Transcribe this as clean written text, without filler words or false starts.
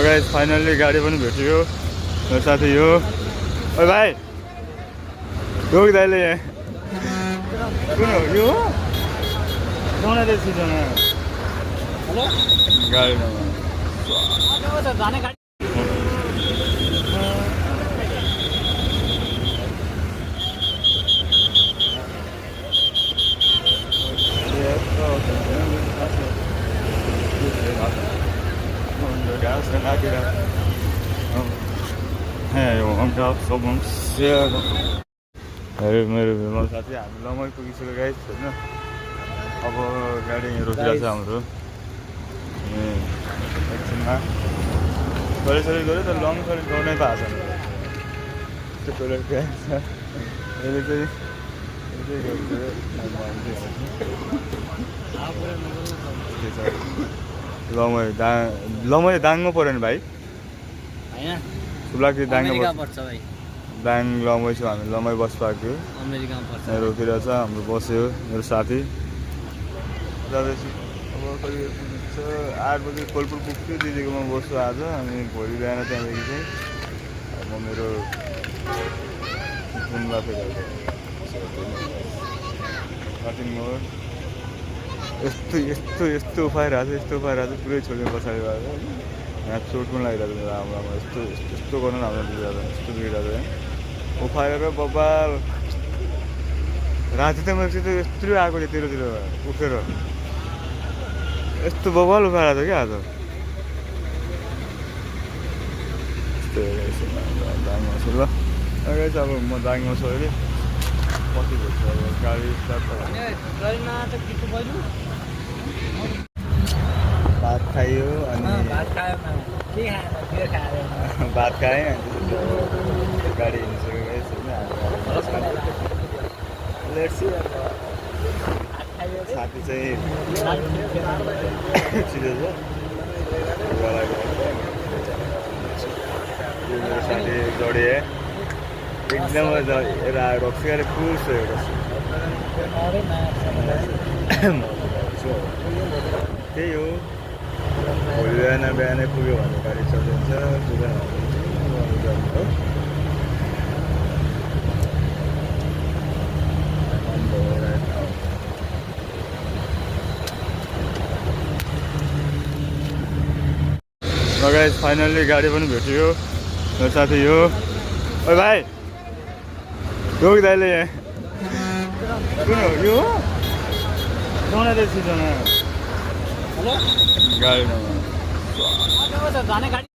guys finally गाडी पनि भेटियो मेरो साथी यो ओइ भाइ रोक दाइले कुन हो यो जाने रहेछ जाने हेलो गाडी जाने गाडी मेरो साथी हामी लमै पुगिसक्यो गाइस होइन अब गाडी रोकिरहेको छ हाम्रो एकछिनमा टोइलेट गऱ्यो तर लङ टोइलेट गर्नै त आएको छैन त्यो टोइलेट गएको छ यसले चाहिँ लमै दाङ्नु पऱ्यो नि भाइ होइन सुब्लाकी दाङ्नु पर्छ भाइ दाङ लमै छु हामी लमै बस पाएको रोकिरहेछ हाम्रो बस्यो मेरो साथी जाँदैछु अब कहिले पुग्छ 8 बजी कोलपुर पुग्थ्यो दिदीकोमा बस्छु आज अनि भोलि बिहान त्यहाँदेखि चाहिँ म मेरो जुम्ला फेरि कटिङ मोड यस्तो उफाइरहेको छ पुरै छोड्ने पछाडि भएर यहाँ चोट पनि लागिरहेको छ राम्रो यस्तो गर्नु न हाम्रो यस्तो बिग्रिरहेको छ उफाएर बबाल राति त मैले चाहिँ यत्रो आएको थियो तेरोतिर उठेर यस्तो बबाल उफाएर थियो क्या आज यस्तो दाङमा छु ल चाहिँ अब म दाङमा छु अहिले कति भेट्छ अब गाडी स्टार्ट भात खायो अनि भात खाएँ गाडी हिँडिसक्यो साथी चाहिँ छिटो छ मेरो साथी जोडिए एकदम रक्सी गाडी फुल त्यही हो भोलि बिहानै पुग्यो भने गाडी चलिन्छ पुगेन हो गाइस फाइनली गाडी पनि भेटियो मेरो साथी यो ओइ भाइ रोक दाइले कुन हो यो जाने रहेछ जाने हेलो गाडी